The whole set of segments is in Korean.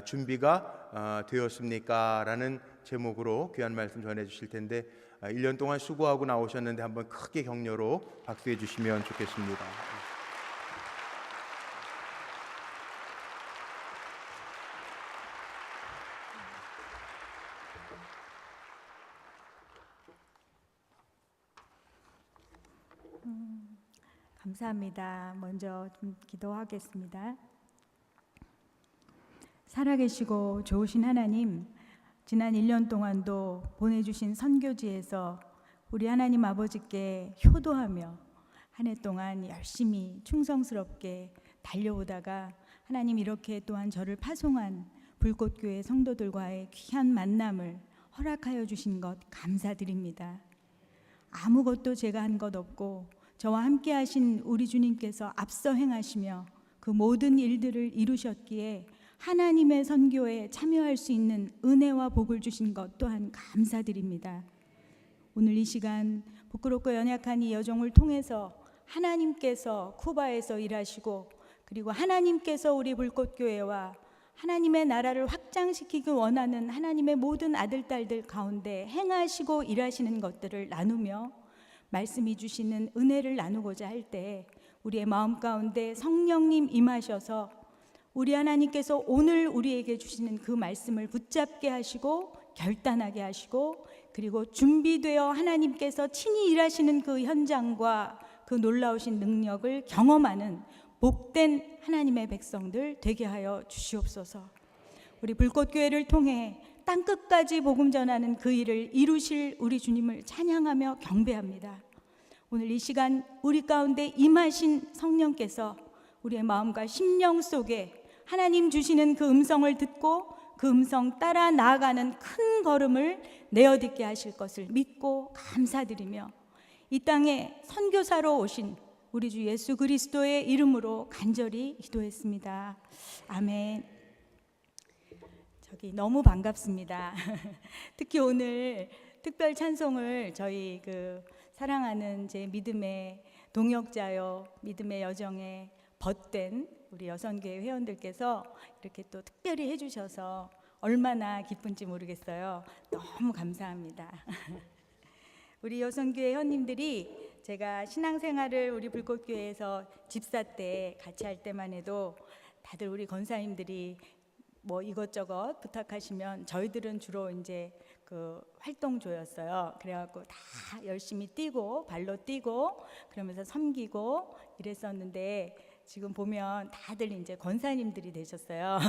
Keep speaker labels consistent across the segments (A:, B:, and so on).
A: 준비가 되었습니까? 라는 제목으로 귀한 말씀 전해 주실 텐데 1년 동안 수고하고 나오셨는데 한번 크게 격려로 박수해 주시면 좋겠습니다.
B: 감사합니다. 먼저 좀 기도하겠습니다. 살아계시고 좋으신 하나님, 지난 1년 동안도 보내주신 선교지에서 우리 하나님 아버지께 효도하며 한 해 동안 열심히 충성스럽게 달려오다가 하나님 이렇게 또한 저를 파송한 불꽃교회 성도들과의 귀한 만남을 허락하여 주신 것 감사드립니다. 아무것도 제가 한 것 없고 저와 함께 하신 우리 주님께서 앞서 행하시며 그 모든 일들을 이루셨기에 하나님의 선교에 참여할 수 있는 은혜와 복을 주신 것 또한 감사드립니다. 오늘 이 시간 부끄럽고 연약한 이 여종을 통해서 하나님께서 쿠바에서 일하시고 그리고 하나님께서 우리 불꽃교회와 하나님의 나라를 확장시키기 원하는 하나님의 모든 아들, 딸들 가운데 행하시고 일하시는 것들을 나누며 말씀이 주시는 은혜를 나누고자 할 때 우리의 마음 가운데 성령님 임하셔서 우리 하나님께서 오늘 우리에게 주시는 그 말씀을 붙잡게 하시고 결단하게 하시고 그리고 준비되어 하나님께서 친히 일하시는 그 현장과 그 놀라우신 능력을 경험하는 복된 하나님의 백성들 되게 하여 주시옵소서. 우리 불꽃교회를 통해 땅끝까지 복음 전하는 그 일을 이루실 우리 주님을 찬양하며 경배합니다. 오늘 이 시간 우리 가운데 임하신 성령께서 우리의 마음과 심령 속에 하나님 주시는 그 음성을 듣고 그 음성 따라 나아가는 큰 걸음을 내어딛게 하실 것을 믿고 감사드리며 이 땅에 선교사로 오신 우리 주 예수 그리스도의 이름으로 간절히 기도했습니다. 아멘. 너무 반갑습니다. 특히 오늘 특별 찬송을 저희 사랑하는 제 믿음의 동역자요, 믿음의 여정에 벗된 우리 여선교회 회원들께서 이렇게 또 특별히 해주셔서 얼마나 기쁜지 모르겠어요. 너무 감사합니다. 우리 여선교회 회원님들이 제가 신앙생활을 우리 불꽃교회에서 집사 때 같이 할 때만 해도 다들 우리 권사님들이 뭐 이것저것 부탁하시면 저희들은 주로 이제 그 활동조였어요. 그래갖고 다 열심히 뛰고 발로 뛰고 그러면서 섬기고 이랬었는데 지금 보면 다들 이제 권사님들이 되셨어요.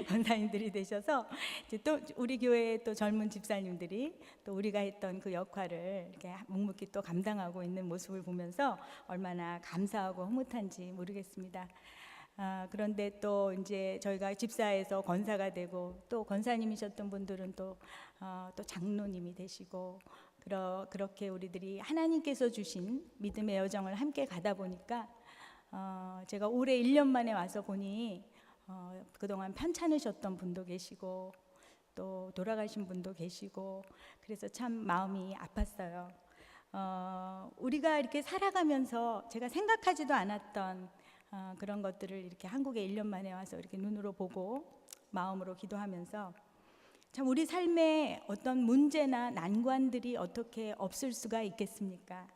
B: 권사님들이 되셔서 이제 또 우리 교회의 또 젊은 집사님들이 또 우리가 했던 그 역할을 이렇게 묵묵히 또 감당하고 있는 모습을 보면서 얼마나 감사하고 흐뭇한지 모르겠습니다. 그런데 또 이제 저희가 집사에서 권사가 되고 또 권사님이셨던 분들은 또 장로님이 되시고 그렇게 우리들이 하나님께서 주신 믿음의 여정을 함께 가다 보니까 제가 올해 1년 만에 와서 보니 그동안 편찮으셨던 분도 계시고 또 돌아가신 분도 계시고 그래서 참 마음이 아팠어요. 우리가 이렇게 살아가면서 제가 생각하지도 않았던 그런 것들을 이렇게 한국에 1년 만에 와서 이렇게 눈으로 보고 마음으로 기도하면서 참 우리 삶에 어떤 문제나 난관들이 어떻게 없을 수가 있겠습니까?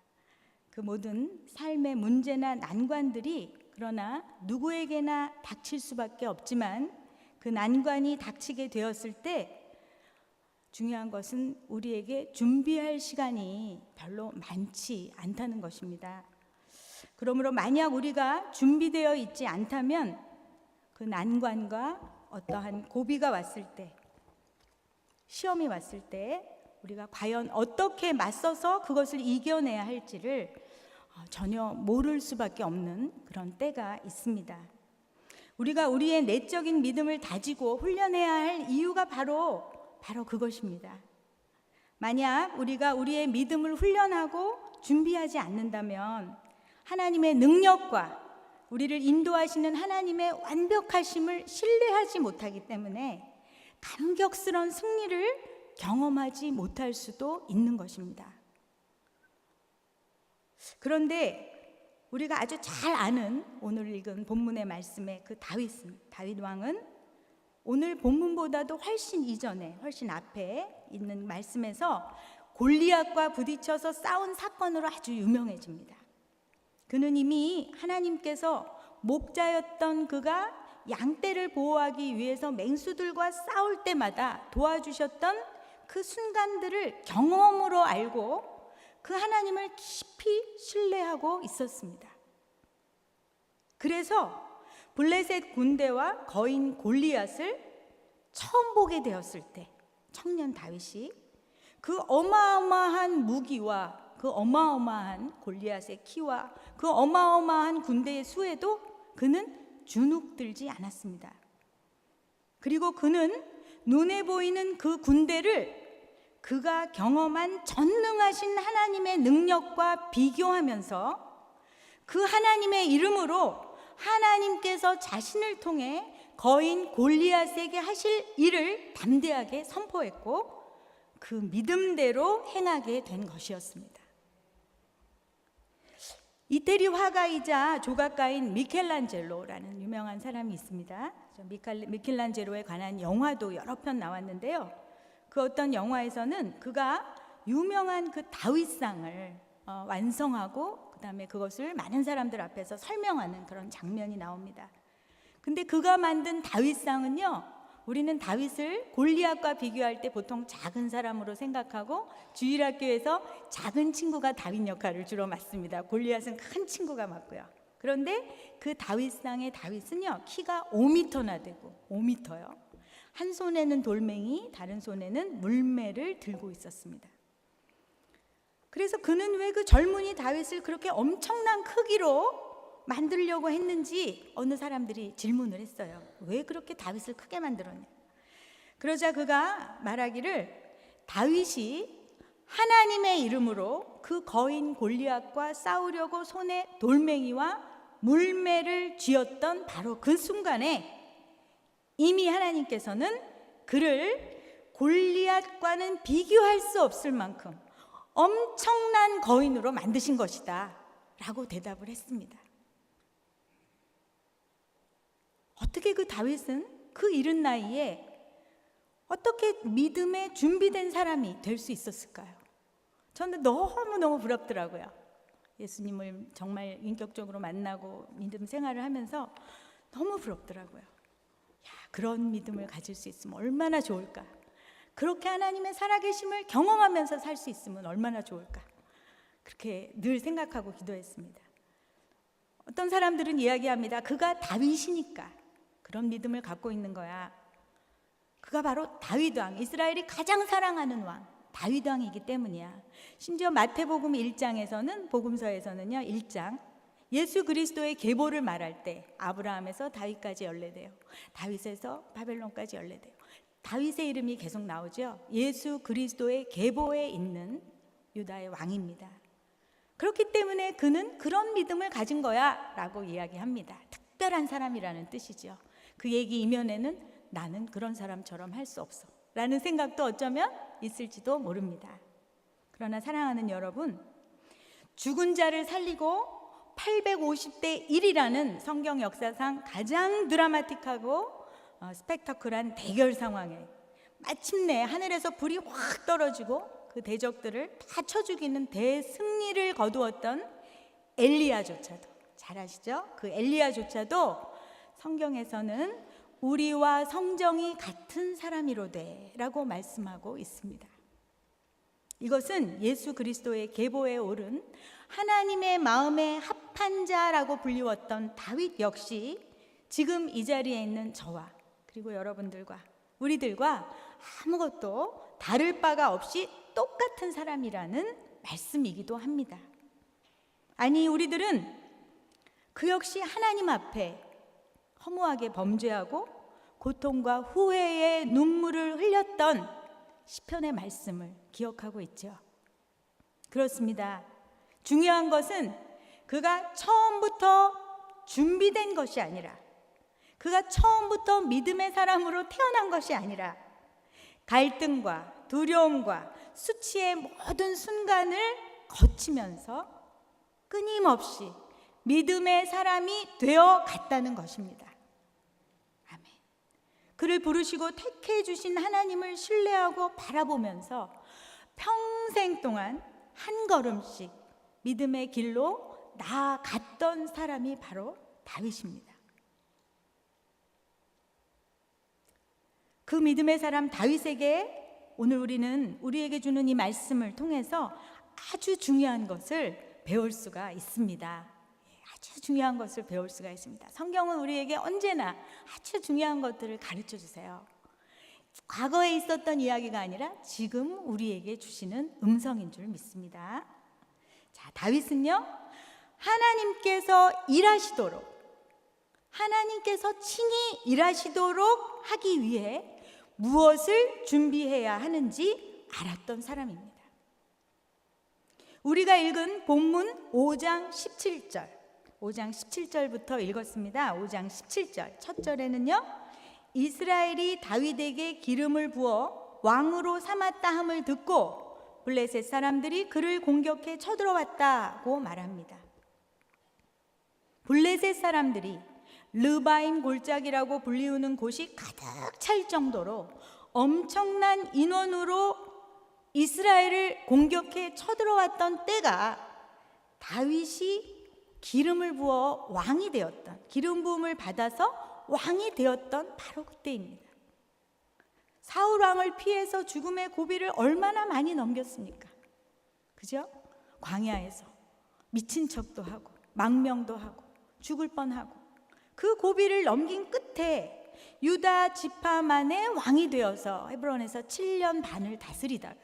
B: 그 모든 삶의 문제나 난관들이 그러나 누구에게나 닥칠 수밖에 없지만 그 난관이 닥치게 되었을 때 중요한 것은 우리에게 준비할 시간이 별로 많지 않다는 것입니다. 그러므로 만약 우리가 준비되어 있지 않다면 그 난관과 어떠한 고비가 왔을 때, 시험이 왔을 때 우리가 과연 어떻게 맞서서 그것을 이겨내야 할지를 전혀 모를 수밖에 없는 그런 때가 있습니다. 우리가 우리의 내적인 믿음을 다지고 훈련해야 할 이유가 바로 그것입니다. 만약 우리가 우리의 믿음을 훈련하고 준비하지 않는다면 하나님의 능력과 우리를 인도하시는 하나님의 완벽하심을 신뢰하지 못하기 때문에 감격스러운 승리를 경험하지 못할 수도 있는 것입니다. 그런데 우리가 아주 잘 아는 오늘 읽은 본문의 말씀의 그 다윗 왕은 오늘 본문보다도 훨씬 이전에, 훨씬 앞에 있는 말씀에서 골리앗과 부딪혀서 싸운 사건으로 아주 유명해집니다. 그는 이미 하나님께서 목자였던 그가 양떼를 보호하기 위해서 맹수들과 싸울 때마다 도와주셨던 그 순간들을 경험으로 알고 그 하나님을 깊이 신뢰하고 있었습니다. 그래서 블레셋 군대와 거인 골리앗을 처음 보게 되었을 때 청년 다윗이 그 어마어마한 무기와 그 어마어마한 골리앗의 키와 그 어마어마한 군대의 수에도 그는 주눅들지 않았습니다. 그리고 그는 눈에 보이는 그 군대를 그가 경험한 전능하신 하나님의 능력과 비교하면서 그 하나님의 이름으로 하나님께서 자신을 통해 거인 골리앗에게 하실 일을 담대하게 선포했고 그 믿음대로 행하게 된 것이었습니다. 이태리 화가이자 조각가인 미켈란젤로라는 유명한 사람이 있습니다. 미켈란젤로에 관한 영화도 여러 편 나왔는데요. 그 어떤 영화에서는 그가 유명한 그 다윗상을 완성하고 그다음에 그것을 많은 사람들 앞에서 설명하는 그런 장면이 나옵니다. 근데 그가 만든 다윗상은요, 우리는 다윗을 골리앗과 비교할 때 보통 작은 사람으로 생각하고 주일학교에서 작은 친구가 다윗 역할을 주로 맡습니다. 골리앗은 큰 친구가 맡고요. 그런데 그 다윗상의 다윗은요, 키가 5m나 되고 5m요. 한 손에는 돌멩이, 다른 손에는 물매를 들고 있었습니다. 그래서 그는 왜 그 젊은이 다윗을 그렇게 엄청난 크기로 만들려고 했는지 어느 사람들이 질문을 했어요. 왜 그렇게 다윗을 크게 만들었냐? 그러자 그가 말하기를 다윗이 하나님의 이름으로 그 거인 골리앗과 싸우려고 손에 돌멩이와 물매를 쥐었던 바로 그 순간에 이미 하나님께서는 그를 골리앗과는 비교할 수 없을 만큼 엄청난 거인으로 만드신 것이다 라고 대답을 했습니다. 어떻게 그 다윗은 그 이른 나이에 어떻게 믿음에 준비된 사람이 될 수 있었을까요? 저는 너무너무 부럽더라고요. 예수님을 정말 인격적으로 만나고 믿음 생활을 하면서 너무 부럽더라고요. 야, 그런 믿음을 가질 수 있으면 얼마나 좋을까? 그렇게 하나님의 살아계심을 경험하면서 살 수 있으면 얼마나 좋을까? 그렇게 늘 생각하고 기도했습니다. 어떤 사람들은 이야기합니다. 그가 다윗이니까 그런 믿음을 갖고 있는 거야. 그가 바로 다윗 왕, 이스라엘이 가장 사랑하는 왕, 다윗 왕이기 때문이야. 심지어 마태복음 1장에서는, 복음서에서는요, 1장 예수 그리스도의 계보를 말할 때 아브라함에서 다윗까지 연례돼요. 다윗에서 바벨론까지 연례돼요. 다윗의 이름이 계속 나오죠. 예수 그리스도의 계보에 있는 유다의 왕입니다. 그렇기 때문에 그는 그런 믿음을 가진 거야 라고 이야기합니다. 특별한 사람이라는 뜻이죠. 그 얘기 이면에는 나는 그런 사람처럼 할 수 없어 라는 생각도 어쩌면 있을지도 모릅니다. 그러나 사랑하는 여러분, 죽은 자를 살리고 850대 1이라는 성경 역사상 가장 드라마틱하고 스펙터클한 대결 상황에 마침내 하늘에서 불이 확 떨어지고 그 대적들을 다 쳐 죽이는 대승리를 거두었던 엘리야조차도, 잘 아시죠? 그 엘리야조차도 성경에서는 우리와 성정이 같은 사람이로되 라고 말씀하고 있습니다. 이것은 예수 그리스도의 계보에 오른 하나님의 마음에 합한 자라고 불리웠던 다윗 역시 지금 이 자리에 있는 저와 그리고 여러분들과 우리들과 아무것도 다를 바가 없이 똑같은 사람이라는 말씀이기도 합니다. 아니, 우리들은 그 역시 하나님 앞에 허무하게 범죄하고 고통과 후회의 눈물을 흘렸던 시편의 말씀을 기억하고 있죠. 그렇습니다. 중요한 것은 그가 처음부터 준비된 것이 아니라, 그가 처음부터 믿음의 사람으로 태어난 것이 아니라 갈등과 두려움과 수치의 모든 순간을 거치면서 끊임없이 믿음의 사람이 되어 갔다는 것입니다. 아멘. 그를 부르시고 택해 주신 하나님을 신뢰하고 바라보면서 평생 동안 한 걸음씩 믿음의 길로 나아갔던 사람이 바로 다윗입니다. 그 믿음의 사람 다윗에게 오늘 우리는 우리에게 주는 이 말씀을 통해서 아주 중요한 것을 배울 수가 있습니다. 아주 중요한 것을 배울 수가 있습니다. 성경은 우리에게 언제나 아주 중요한 것들을 가르쳐 주세요. 과거에 있었던 이야기가 아니라 지금 우리에게 주시는 음성인 줄 믿습니다. 자, 다윗은요, 하나님께서 일하시도록, 하나님께서 친히 일하시도록 하기 위해 무엇을 준비해야 하는지 알았던 사람입니다. 우리가 읽은 본문 5장 17절, 5장 17절부터 읽었습니다. 5장 17절 첫 절에는요, 이스라엘이 다윗에게 기름을 부어 왕으로 삼았다 함을 듣고 블레셋 사람들이 그를 공격해 쳐들어왔다고 말합니다. 블레셋 사람들이 르바임 골짜기라고 불리우는 곳이 가득 찰 정도로 엄청난 인원으로 이스라엘을 공격해 쳐들어왔던 때가 다윗이 기름을 부어 왕이 되었던, 기름 부음을 받아서 왕이 되었던 바로 그때입니다. 사울 왕을 피해서 죽음의 고비를 얼마나 많이 넘겼습니까? 그죠? 광야에서 미친 척도 하고 망명도 하고 죽을 뻔하고 그 고비를 넘긴 끝에 유다 지파만의 왕이 되어서 헤브론에서 7년 반을 다스리다가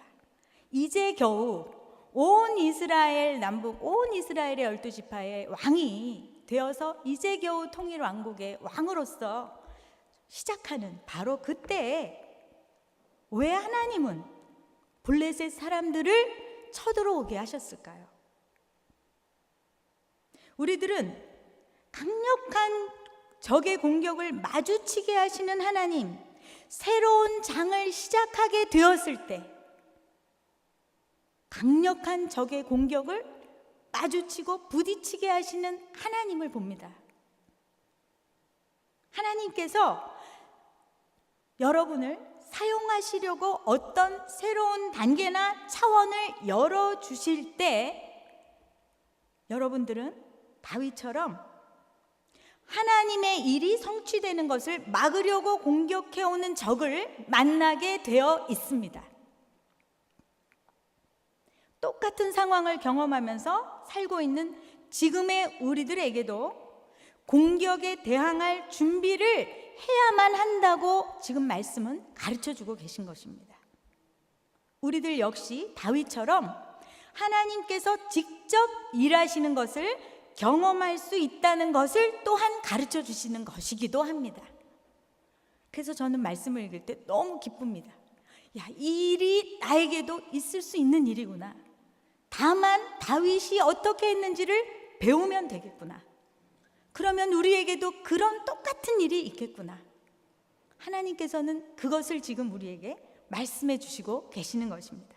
B: 이제 겨우 온 이스라엘 남북 온 이스라엘의 12지파의 왕이 되어서 이제 겨우 통일 왕국의 왕으로서 시작하는 바로 그때에 왜 하나님은 블레셋 사람들을 쳐들어오게 하셨을까요? 우리들은 강력한 적의 공격을 마주치게 하시는 하나님, 새로운 장을 시작하게 되었을 때 강력한 적의 공격을 마주치고 부딪히게 하시는 하나님을 봅니다. 하나님께서 여러분을 사용하시려고 어떤 새로운 단계나 차원을 열어주실 때 여러분들은 다윗처럼 하나님의 일이 성취되는 것을 막으려고 공격해오는 적을 만나게 되어 있습니다. 똑같은 상황을 경험하면서 살고 있는 지금의 우리들에게도 공격에 대항할 준비를 해야만 한다고 지금 말씀은 가르쳐주고 계신 것입니다. 우리들 역시 다윗처럼 하나님께서 직접 일하시는 것을 경험할 수 있다는 것을 또한 가르쳐 주시는 것이기도 합니다. 그래서 저는 말씀을 읽을 때 너무 기쁩니다. 야, 이 일이 나에게도 있을 수 있는 일이구나. 다만 다윗이 어떻게 했는지를 배우면 되겠구나. 그러면 우리에게도 그런 똑같은 일이 있겠구나. 하나님께서는 그것을 지금 우리에게 말씀해 주시고 계시는 것입니다.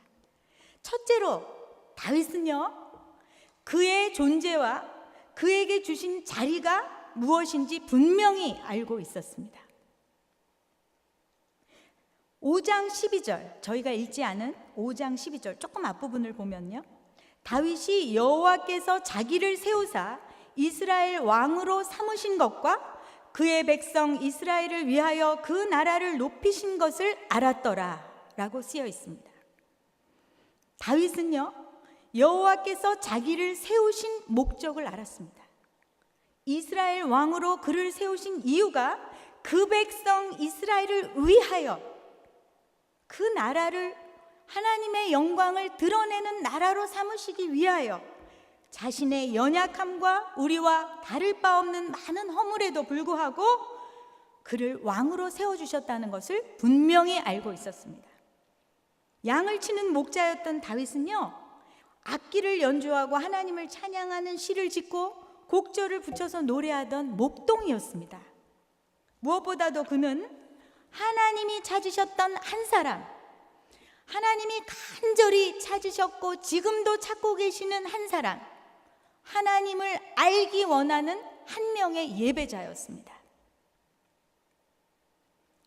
B: 첫째로 다윗은요, 그의 존재와 그에게 주신 자리가 무엇인지 분명히 알고 있었습니다. 5장 12절, 저희가 읽지 않은 5장 12절 조금 앞부분을 보면요, 다윗이 여호와께서 자기를 세우사 이스라엘 왕으로 삼으신 것과 그의 백성 이스라엘을 위하여 그 나라를 높이신 것을 알았더라 라고 쓰여 있습니다. 다윗은요, 여호와께서 자기를 세우신 목적을 알았습니다. 이스라엘 왕으로 그를 세우신 이유가 그 백성 이스라엘을 위하여 그 나라를 하나님의 영광을 드러내는 나라로 삼으시기 위하여 자신의 연약함과 우리와 다를 바 없는 많은 허물에도 불구하고 그를 왕으로 세워주셨다는 것을 분명히 알고 있었습니다. 양을 치는 목자였던 다윗은요, 악기를 연주하고 하나님을 찬양하는 시를 짓고 곡절을 붙여서 노래하던 목동이었습니다. 무엇보다도 그는 하나님이 찾으셨던 한 사람, 하나님이 간절히 찾으셨고 지금도 찾고 계시는 한 사람, 하나님을 알기 원하는 한 명의 예배자였습니다.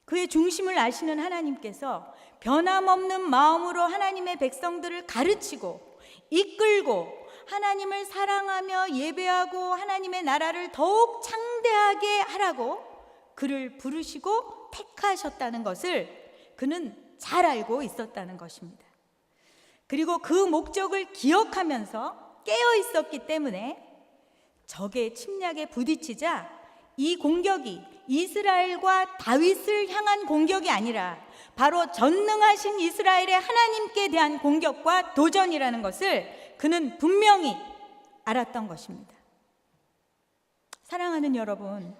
B: 그의 중심을 아시는 하나님께서 변함없는 마음으로 하나님의 백성들을 가르치고 이끌고 하나님을 사랑하며 예배하고 하나님의 나라를 더욱 창대하게 하라고 그를 부르시고 택하셨다는 것을 그는 잘 알고 있었다는 것입니다. 그리고 그 목적을 기억하면서 깨어 있었기 때문에 적의 침략에 부딪히자 이 공격이 이스라엘과 다윗을 향한 공격이 아니라 바로 전능하신 이스라엘의 하나님께 대한 공격과 도전이라는 것을 그는 분명히 알았던 것입니다. 사랑하는 여러분,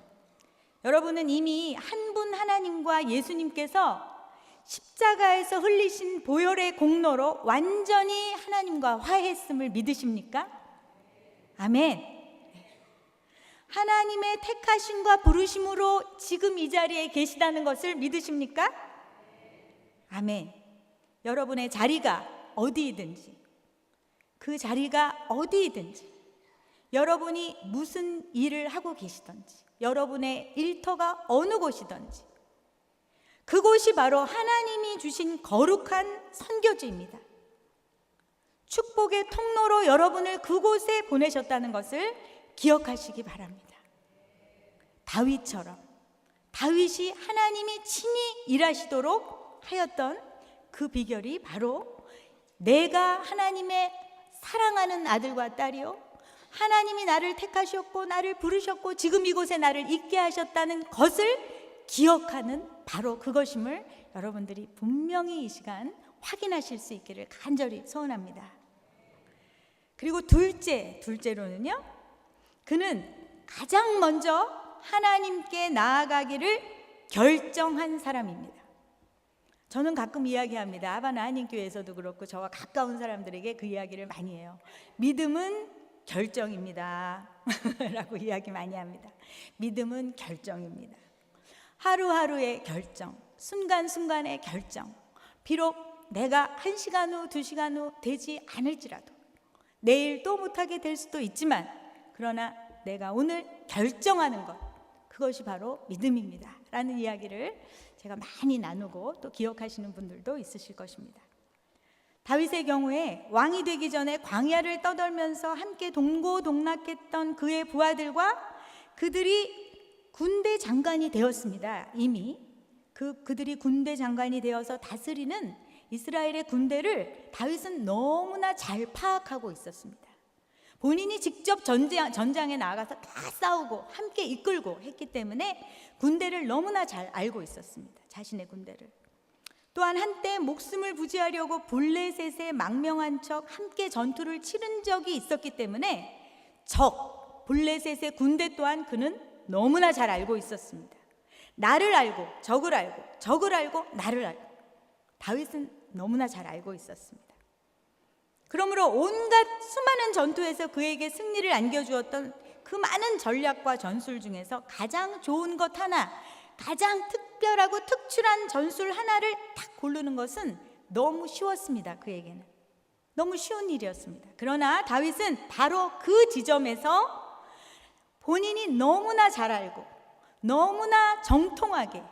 B: 여러분은 이미 한 분 하나님과 예수님께서 십자가에서 흘리신 보혈의 공로로 완전히 하나님과 화해했음을 믿으십니까? 아멘. 하나님의 택하심과 부르심으로 지금 이 자리에 계시다는 것을 믿으십니까? 아멘. 여러분의 자리가 어디이든지, 그 자리가 어디이든지, 여러분이 무슨 일을 하고 계시든지, 여러분의 일터가 어느 곳이든지 그곳이 바로 하나님이 주신 거룩한 선교지입니다. 축복의 통로로 여러분을 그곳에 보내셨다는 것을 기억하시기 바랍니다. 다윗처럼 다윗이 하나님이 친히 일하시도록 하였던 그 비결이 바로 내가 하나님의 사랑하는 아들과 딸이요, 하나님이 나를 택하셨고 나를 부르셨고 지금 이곳에 나를 있게 하셨다는 것을 기억하는 바로 그것임을 여러분들이 분명히 이 시간 확인하실 수 있기를 간절히 소원합니다. 그리고 둘째로는요, 그는 가장 먼저 하나님께 나아가기를 결정한 사람입니다. 저는 가끔 이야기합니다. 아바나 한인교회에서도 그렇고 저와 가까운 사람들에게 그 이야기를 많이 해요. 믿음은 결정입니다 라고 이야기 많이 합니다. 믿음은 결정입니다. 하루하루의 결정, 순간순간의 결정. 비록 내가 1시간 후, 2시간 후 되지 않을지라도 내일 또 못하게 될 수도 있지만 그러나 내가 오늘 결정하는 것, 그것이 바로 믿음입니다 라는 이야기를 제가 많이 나누고 또 기억하시는 분들도 있으실 것입니다. 다윗의 경우에 왕이 되기 전에 광야를 떠돌면서 함께 동고동락했던 그의 부하들과 그들이 군대 장관이 되었습니다. 이미 그들이 군대 장관이 되어서 다스리는 이스라엘의 군대를 다윗은 너무나 잘 파악하고 있었습니다. 본인이 직접 전장에 나가서 다 싸우고 함께 이끌고 했기 때문에 군대를 너무나 잘 알고 있었습니다. 자신의 군대를. 또한 한때 목숨을 부지하려고 블레셋에 망명한 척 함께 전투를 치른 적이 있었기 때문에 블레셋의 군대 또한 그는 너무나 잘 알고 있었습니다. 나를 알고 적을 알고 적을 알고 나를 알고 다윗은 너무나 잘 알고 있었습니다. 그러므로 온갖 수많은 전투에서 그에게 승리를 안겨주었던 그 많은 전략과 전술 중에서 가장 좋은 것 하나, 가장 특별하고 특출한 전술 하나를 딱 고르는 것은 너무 쉬웠습니다. 그에게는 너무 쉬운 일이었습니다. 그러나 다윗은 바로 그 지점에서 본인이 너무나 잘 알고 너무나 정통하게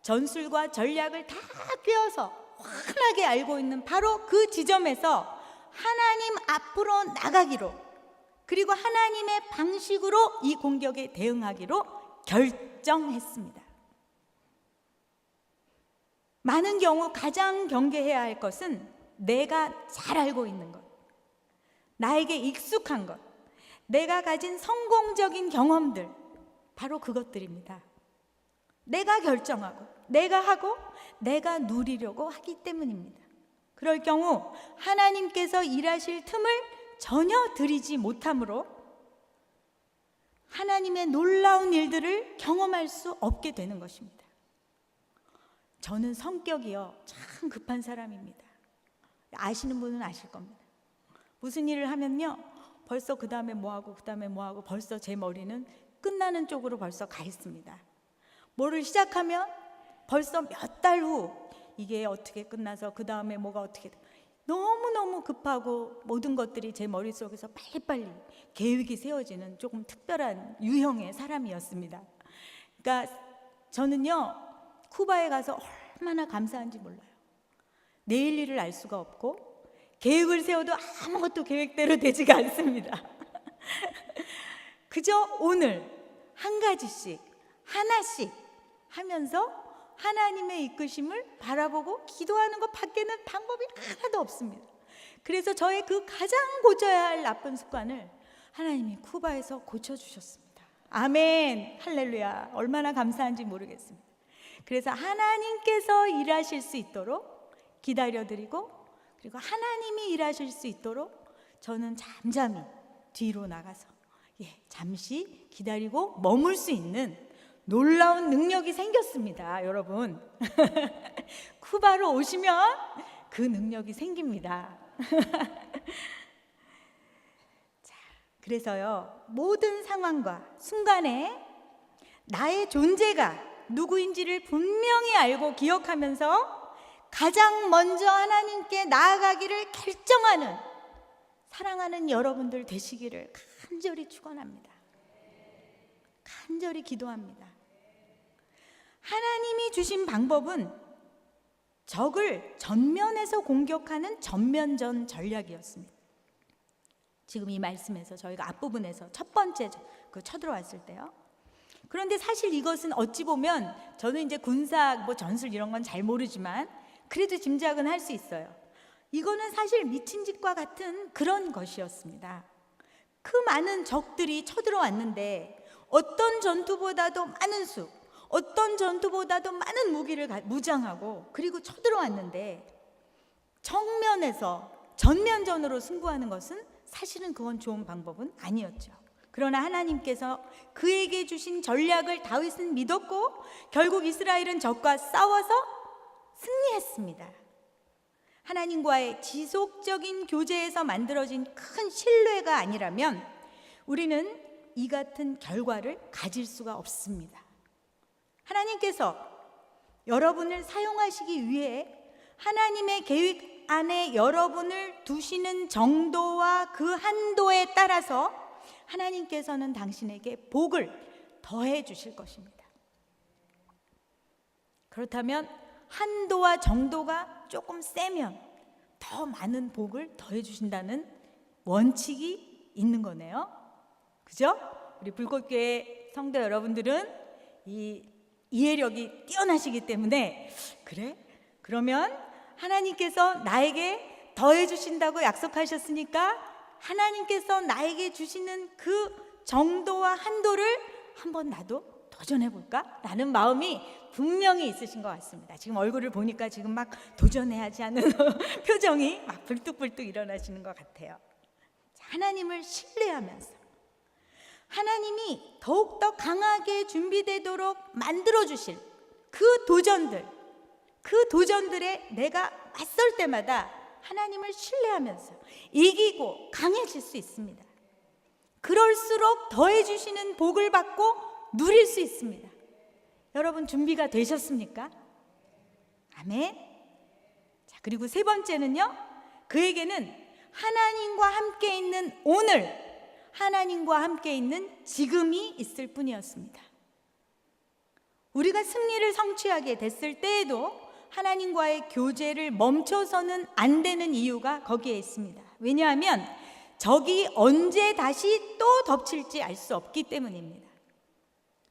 B: 전술과 전략을 다 꿰어서 환하게 알고 있는 바로 그 지점에서 하나님 앞으로 나가기로, 그리고 하나님의 방식으로 이 공격에 대응하기로 결정했습니다. 많은 경우 가장 경계해야 할 것은 내가 잘 알고 있는 것, 나에게 익숙한 것, 내가 가진 성공적인 경험들, 바로 그것들입니다. 내가 결정하고 내가 하고 내가 누리려고 하기 때문입니다. 그럴 경우 하나님께서 일하실 틈을 전혀 드리지 못하므로 하나님의 놀라운 일들을 경험할 수 없게 되는 것입니다. 저는 성격이요 참 급한 사람입니다. 아시는 분은 아실 겁니다. 무슨 일을 하면요 벌써 그 다음에 뭐하고 그 다음에 뭐하고 벌써 제 머리는 끝나는 쪽으로 벌써 가 있습니다. 뭐를 시작하면 벌써 몇 달 후 이게 어떻게 끝나서 그 다음에 뭐가 어떻게 너무너무 급하고 모든 것들이 제 머릿속에서 빨리빨리 계획이 세워지는 조금 특별한 유형의 사람이었습니다. 그러니까 저는요 쿠바에 가서 얼마나 감사한지 몰라요. 내일 일을 알 수가 없고 계획을 세워도 아무것도 계획대로 되지가 않습니다. 그저 오늘 한 가지씩 하나씩 하면서 하나님의 이끄심을 바라보고 기도하는 것 밖에는 방법이 하나도 없습니다. 그래서 저의 그 가장 고쳐야 할 나쁜 습관을 하나님이 쿠바에서 고쳐주셨습니다. 아멘, 할렐루야. 얼마나 감사한지 모르겠습니다. 그래서 하나님께서 일하실 수 있도록 기다려드리고, 그리고 하나님이 일하실 수 있도록 저는 잠잠히 뒤로 나가서 잠시 기다리고 머물 수 있는 놀라운 능력이 생겼습니다, 여러분. 쿠바로 오시면 그 능력이 생깁니다. 자, 그래서요, 모든 상황과 순간에 나의 존재가 누구인지를 분명히 알고 기억하면서 가장 먼저 하나님께 나아가기를 결정하는 사랑하는 여러분들 되시기를 간절히 축원합니다. 간절히 기도합니다. 하나님이 주신 방법은 적을 전면에서 공격하는 전면전 전략이었습니다. 지금 이 말씀에서 저희가 앞부분에서 첫 번째 쳐들어왔을 때요. 그런데 사실 이것은 어찌 보면 저는 이제 군사 전술 이런 건 잘 모르지만 그래도 짐작은 할 수 있어요. 이거는 사실 미친 짓과 같은 그런 것이었습니다. 그 많은 적들이 쳐들어왔는데 어떤 전투보다도 많은 수, 어떤 전투보다도 많은 무기를 무장하고 그리고 쳐들어왔는데 정면에서 전면전으로 승부하는 것은 사실은 그건 좋은 방법은 아니었죠. 그러나 하나님께서 그에게 주신 전략을 다윗은 믿었고 결국 이스라엘은 적과 싸워서 승리했습니다. 하나님과의 지속적인 교제에서 만들어진 큰 신뢰가 아니라면 우리는 이 같은 결과를 가질 수가 없습니다. 하나님께서 여러분을 사용하시기 위해 하나님의 계획 안에 여러분을 두시는 정도와 그 한도에 따라서 하나님께서는 당신에게 복을 더해 주실 것입니다. 그렇다면 한도와 정도가 조금 세면 더 많은 복을 더해 주신다는 원칙이 있는 거네요. 그죠? 우리 불꽃교회 성도 여러분들은 이 이해력이 뛰어나시기 때문에 그래? 그러면 하나님께서 나에게 더해 주신다고 약속하셨으니까 하나님께서 나에게 주시는 그 정도와 한도를 한번 나도 도전해 볼까? 라는 마음이 분명히 있으신 것 같습니다. 지금 얼굴을 보니까 지금 막 도전해야지 하는 표정이 막 불뚝불뚝 일어나시는 것 같아요. 하나님을 신뢰하면서 하나님이 더욱더 강하게 준비되도록 만들어주실 그 도전들에 내가 맞설 때마다 하나님을 신뢰하면서 이기고 강해질 수 있습니다. 그럴수록 더해주시는 복을 받고 누릴 수 있습니다. 여러분 준비가 되셨습니까? 아멘. 자, 그리고 세 번째는요, 그에게는 하나님과 함께 있는 오늘, 하나님과 함께 있는 지금이 있을 뿐이었습니다. 우리가 승리를 성취하게 됐을 때에도 하나님과의 교제를 멈춰서는 안 되는 이유가 거기에 있습니다. 왜냐하면 적이 언제 다시 또 덮칠지 알 수 없기 때문입니다.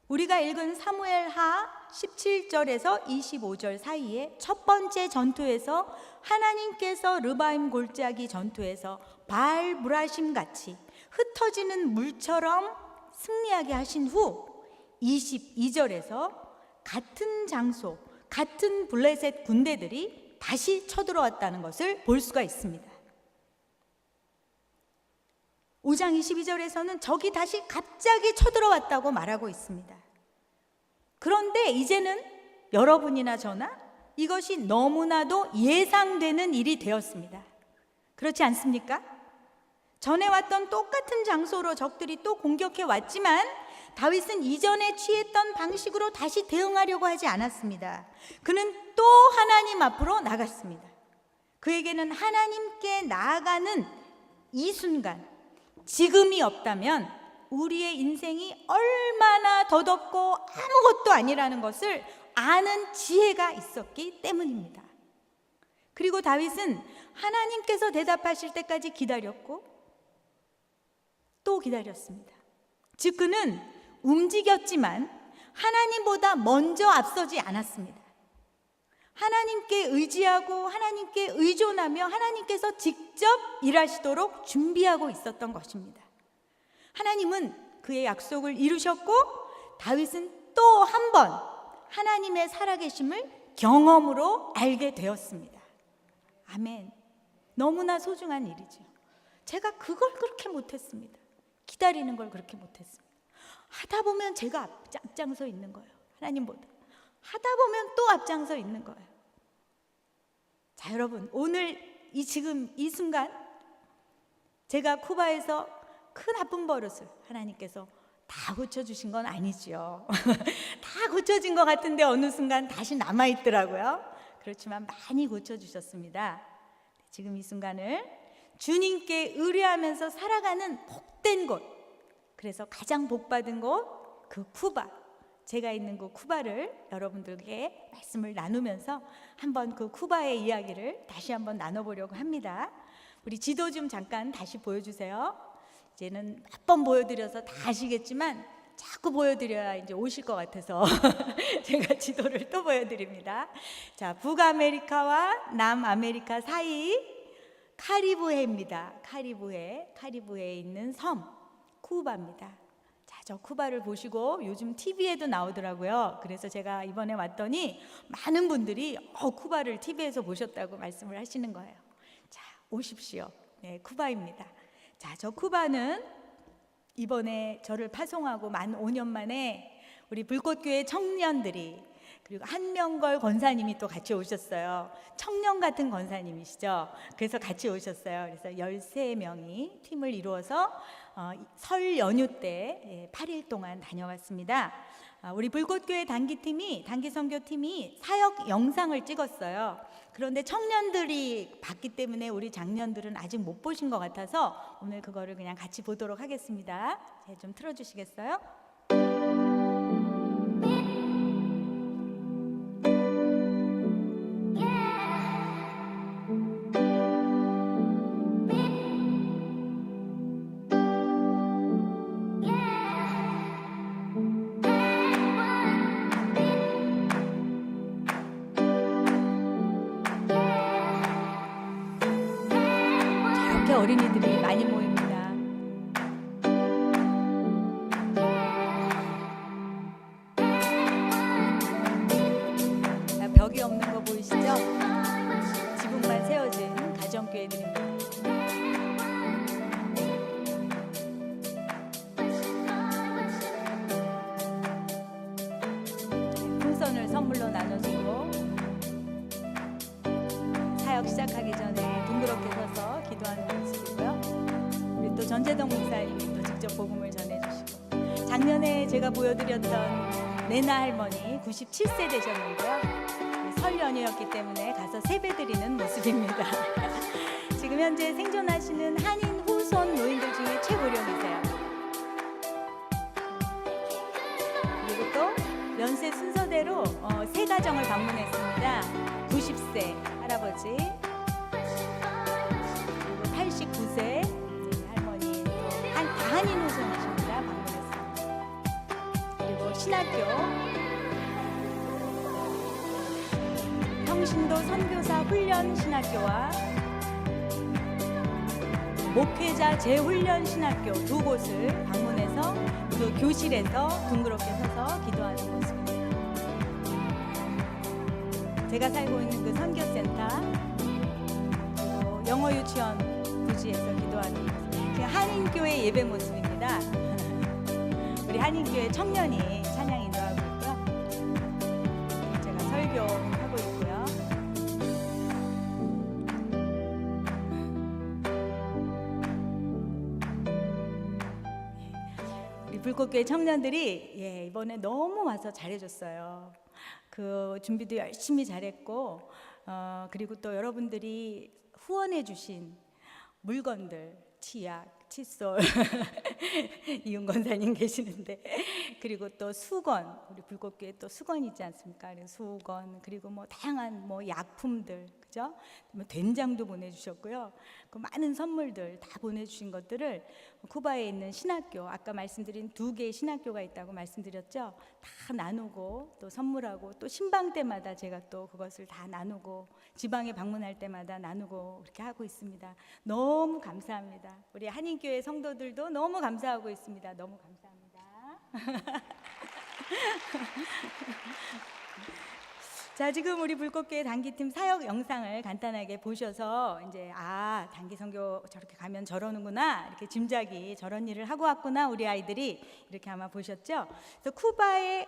B: 우리가 읽은 사무엘하 17절에서 25절 사이에 첫 번째 전투에서 하나님께서 르바임 골짜기 전투에서 바알 브라심 같이 흩어지는 물처럼 승리하게 하신 후 22절에서 같은 장소, 같은 블레셋 군대들이 다시 쳐들어왔다는 것을 볼 수가 있습니다. 5장 22절에서는 적이 다시 갑자기 쳐들어왔다고 말하고 있습니다. 그런데 이제는 여러분이나 저나 이것이 너무나도 예상되는 일이 되었습니다. 그렇지 않습니까? 전에 왔던 똑같은 장소로 적들이 또 공격해 왔지만 다윗은 이전에 취했던 방식으로 다시 대응하려고 하지 않았습니다. 그는 또 하나님 앞으로 나갔습니다. 그에게는 하나님께 나아가는 이 순간, 지금이 없다면 우리의 인생이 얼마나 더덥고 아무것도 아니라는 것을 아는 지혜가 있었기 때문입니다. 그리고 다윗은 하나님께서 대답하실 때까지 기다렸고 또 기다렸습니다. 즉 그는 움직였지만 하나님보다 먼저 앞서지 않았습니다. 하나님께 의지하고 하나님께 의존하며 하나님께서 직접 일하시도록 준비하고 있었던 것입니다. 하나님은 그의 약속을 이루셨고 다윗은 또 한 번 하나님의 살아계심을 경험으로 알게 되었습니다. 아멘. 너무나 소중한 일이죠. 제가 그걸 그렇게 못했습니다. 기다리는 걸 그렇게 못했습니다. 하다 보면 제가 앞장서 있는 거예요. 하나님보다. 하다 보면 또 앞장서 있는 거예요. 자, 여러분, 오늘 지금 이 순간 제가 쿠바에서 큰 아픈 버릇을 하나님께서 다 고쳐주신 건 아니죠. 다 고쳐진 것 같은데 어느 순간 다시 남아있더라고요. 그렇지만 많이 고쳐주셨습니다. 지금 이 순간을 주님께 의뢰하면서 살아가는 복된 곳, 그래서 가장 복받은 곳, 그 쿠바, 제가 있는 그 쿠바를 여러분들께 말씀을 나누면서 한번 그 쿠바의 이야기를 다시 한번 나눠보려고 합니다. 우리 지도 좀 잠깐 다시 보여주세요. 이제는 몇 번 보여드려서 다 아시겠지만 자꾸 보여드려야 이제 오실 것 같아서 제가 지도를 또 보여드립니다. 자, 북아메리카와 남아메리카 사이 카리브해입니다. 카리브해에 있는 섬 쿠바입니다. 자, 저 쿠바를 보시고 요즘 TV에도 나오더라고요. 그래서 제가 이번에 왔더니 많은 분들이 쿠바를 TV에서 보셨다고 말씀을 하시는 거예요. 자, 오십시오. 네, 쿠바입니다. 자, 저 쿠바는 이번에 저를 파송하고 만 5년 만에 우리 불꽃교회 청년들이, 그리고 한명걸 권사님이 또 같이 오셨어요. 청년 같은 권사님이시죠. 그래서 같이 오셨어요. 그래서 13명이 팀을 이루어서 설 연휴 때 8일 동안 다녀왔습니다. 우리 불꽃교회 단기 선교팀이 사역 영상을 찍었어요. 그런데 청년들이 봤기 때문에 우리 장년들은 아직 못 보신 것 같아서 오늘 그거를 그냥 같이 보도록 하겠습니다. 좀 틀어주시겠어요? 이렇게 어린이들이 많이 모입니다. 자, 벽이 없는 거 보이시죠? 지붕만 세워진 가정교회들입니다. 풍선을 선물로 나눠주고 사역 시작하기 전에 둥그렇게 서서 기도하는 모습이고요. 우리 또 전재동 목사님이 또 직접 복음을 전해주시고, 작년에 제가 보여드렸던 내나 할머니 97세 되셨는데요. 설 연휴였기 때문에 가서 세배 드리는 모습입니다. 지금 현재 생존하시는 한인 후손 노인들 중에 최고령이세요. 그리고 또 연세 순서대로 세 가정을 방문했습니다. 90세 할아버지, 그리고 89세 할머니, 또 다 한인 후손이십니다. 방문했습니다. 그리고 신학교 평신도 선교사 훈련 신학교와 목회자 재훈련 신학교 두 곳을 방문해서 그 교실에서 둥그렇게 서서 기도하는 모습입니다. 제가 살고 있는 그 선교센터, 그리고 영어 유치원 부지에서 기도하는 모습, 한인교회 예배 모습입니다. 우리 한인교회 청년이 찬양 인도하고 있고요. 제가 설교하고 있고요. 우리 불꽃교회 청년들이 이번에 너무 와서 잘해줬어요. 그 준비도 열심히 잘했고, 그리고 또 여러분들이 후원해 주신 물건들, 치약, 칫솔 이윤 권사님 계시는데, 그리고 또 수건, 우리 불꽃교회 또 수건 있지 않습니까? 수건, 그리고 뭐 다양한 뭐 약품들, 그죠? 뭐 된장도 보내주셨고요. 그 많은 선물들 다 보내주신 것들을 쿠바에 있는 신학교, 아까 말씀드린 2개의 신학교가 있다고 말씀드렸죠. 다 나누고 또 선물하고, 또 신방 때마다 제가 또 그것을 다 나누고, 지방에 방문할 때마다 나누고 그렇게 하고 있습니다. 너무 감사합니다. 우리 한인교회 성도들도 너무 감사하고 있습니다. 너무 감사합니다. 자, 지금 우리 불꽃교회 단기팀 사역 영상을 간단하게 보셔서 이제 단기 선교 저렇게 가면 저러는구나, 이렇게 짐작이, 저런 일을 하고 왔구나 우리 아이들이, 이렇게 아마 보셨죠. 그래서 쿠바에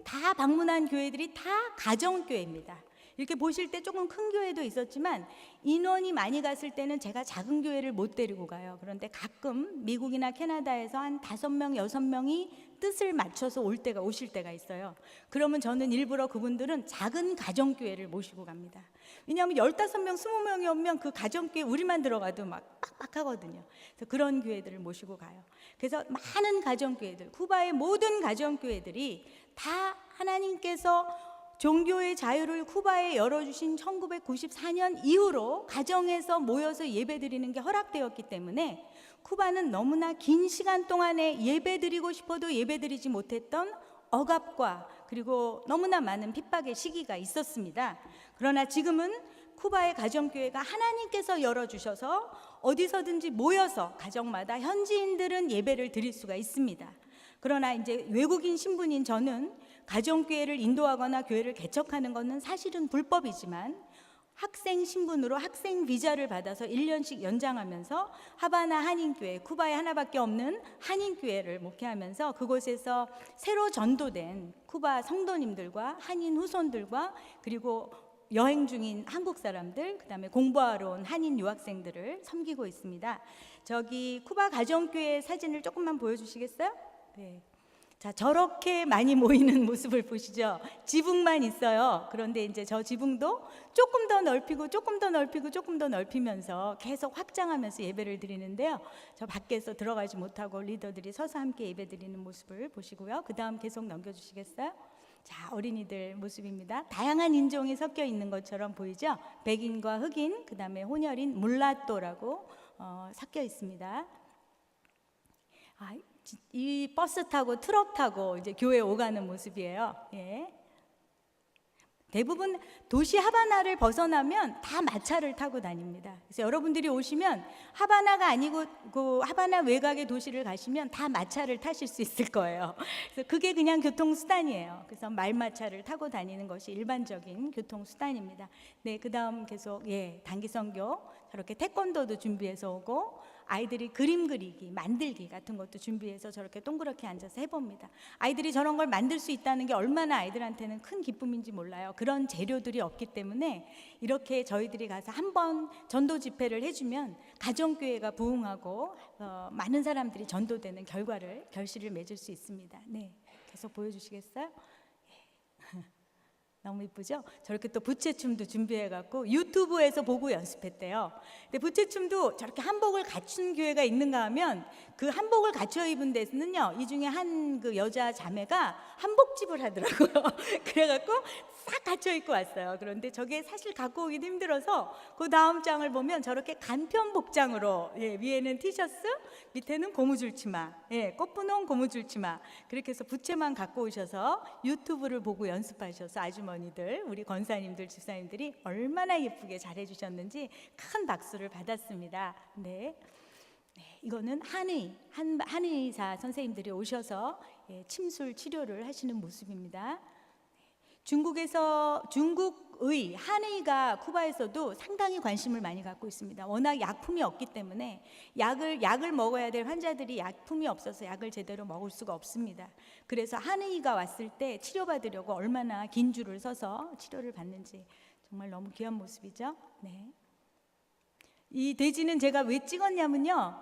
B: 다 방문한 교회들이 다 가정교회입니다. 이렇게 보실 때 조금 큰 교회도 있었지만 인원이 많이 갔을 때는 제가 작은 교회를 못 데리고 가요. 그런데 가끔 미국이나 캐나다에서 한 5명, 6명이 뜻을 맞춰서 오실 때가 있어요. 그러면 저는 일부러 그분들은 작은 가정교회를 모시고 갑니다. 왜냐하면 15명, 20명이 오면 그 가정교회 우리만 들어가도 막 빡빡하거든요. 그래서 그런 교회들을 모시고 가요. 그래서 많은 가정교회들, 쿠바의 모든 가정교회들이 다 하나님께서 종교의 자유를 쿠바에 열어주신 1994년 이후로 가정에서 모여서 예배드리는 게 허락되었기 때문에 쿠바는 너무나 긴 시간 동안에 예배드리고 싶어도 예배드리지 못했던 억압과 그리고 너무나 많은 핍박의 시기가 있었습니다. 그러나 지금은 쿠바의 가정교회가 하나님께서 열어주셔서 어디서든지 모여서 가정마다 현지인들은 예배를 드릴 수가 있습니다. 그러나 이제 외국인 신분인 저는 가정교회를 인도하거나 교회를 개척하는 것은 사실은 불법이지만 학생 신분으로 학생 비자를 받아서 1년씩 연장하면서 하바나 한인교회, 쿠바에 하나밖에 없는 한인교회를 목회하면서 그곳에서 새로 전도된 쿠바 성도님들과 한인 후손들과 그리고 여행 중인 한국 사람들, 그다음에 공부하러 온 한인 유학생들을 섬기고 있습니다. 저기 쿠바 가정교회 사진을 조금만 보여주시겠어요? 네. 자, 저렇게 많이 모이는 모습을 보시죠. 지붕만 있어요. 그런데 이제 저 지붕도 조금 더 넓히고 조금 더 넓히고 조금 더 넓히면서 계속 확장하면서 예배를 드리는데요. 저 밖에서 들어가지 못하고 리더들이 서서 함께 예배 드리는 모습을 보시고요. 그 다음 계속 넘겨주시겠어요? 자, 어린이들 모습입니다. 다양한 인종이 섞여 있는 것처럼 보이죠? 백인과 흑인, 그 다음에 혼혈인 물라또라고 섞여 있습니다. 이 버스 타고 트럭 타고 이제 교회 오가는 모습이에요. 예. 대부분 도시 하바나를 벗어나면 다 마차를 타고 다닙니다. 그래서 여러분들이 오시면 하바나가 아니고 그 하바나 외곽의 도시를 가시면 다 마차를 타실 수 있을 거예요. 그래서 그게 그냥 교통수단이에요. 그래서 말마차를 타고 다니는 것이 일반적인 교통수단입니다. 네, 그 다음 계속 단기 선교 저렇게 태권도도 준비해서 오고 아이들이 그림 그리기, 만들기 같은 것도 준비해서 저렇게 동그랗게 앉아서 해봅니다. 아이들이 저런 걸 만들 수 있다는 게 얼마나 아이들한테는 큰 기쁨인지 몰라요. 그런 재료들이 없기 때문에 이렇게 저희들이 가서 한번 전도 집회를 해주면 가정교회가 부흥하고 많은 사람들이 전도되는 결실을 맺을 수 있습니다. 네, 계속 보여주시겠어요? 너무 이쁘죠? 저렇게 또 부채춤도 준비해갖고 유튜브에서 보고 연습했대요. 근데 부채춤도 저렇게 한복을 갖춘 교회가 있는가 하면 그 한복을 갖춰 입은 데서는요, 이 중에 한 그 여자 자매가 한복집을 하더라고요. 그래갖고 싹 갖춰 입고 왔어요. 그런데 저게 사실 갖고 오기도 힘들어서 그 다음 장을 보면 저렇게 간편 복장으로 위에는 티셔츠, 밑에는 고무줄 치마, 꽃분홍 고무줄 치마, 그렇게 해서 부채만 갖고 오셔서 유튜브를 보고 연습하셔서 아주머니들, 우리 권사님들, 집사님들이 얼마나 예쁘게 잘해주셨는지 큰 박수를 받았습니다. 네. 이거는 한의사 선생님들이 오셔서 침술 치료를 하시는 모습입니다. 중국의 한의가 쿠바에서도 상당히 관심을 많이 갖고 있습니다. 워낙 약품이 없기 때문에 약을 먹어야 될 환자들이 약품이 없어서 약을 제대로 먹을 수가 없습니다. 그래서 한의가 왔을 때 치료받으려고 얼마나 긴 줄을 서서 치료를 받는지 정말 너무 귀한 모습이죠. 네. 이 돼지는 제가 왜 찍었냐면요.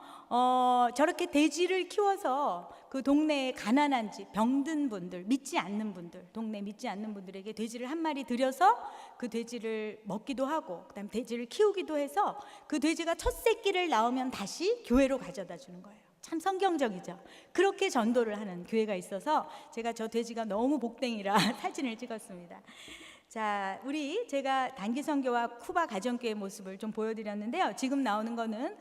B: 저렇게 돼지를 키워서 그 동네에 가난한 집, 병든 분들, 믿지 않는 분들, 동네 믿지 않는 분들에게 돼지를 한 마리 들여서 그 돼지를 먹기도 하고, 그다음에 돼지를 키우기도 해서 그 돼지가 첫 새끼를 낳으면 다시 교회로 가져다 주는 거예요. 참 성경적이죠. 그렇게 전도를 하는 교회가 있어서 제가 저 돼지가 너무 복댕이라 사진을 찍었습니다. 자, 제가 단기 선교와 쿠바 가정교회 모습을 좀 보여드렸는데요. 지금 나오는 거는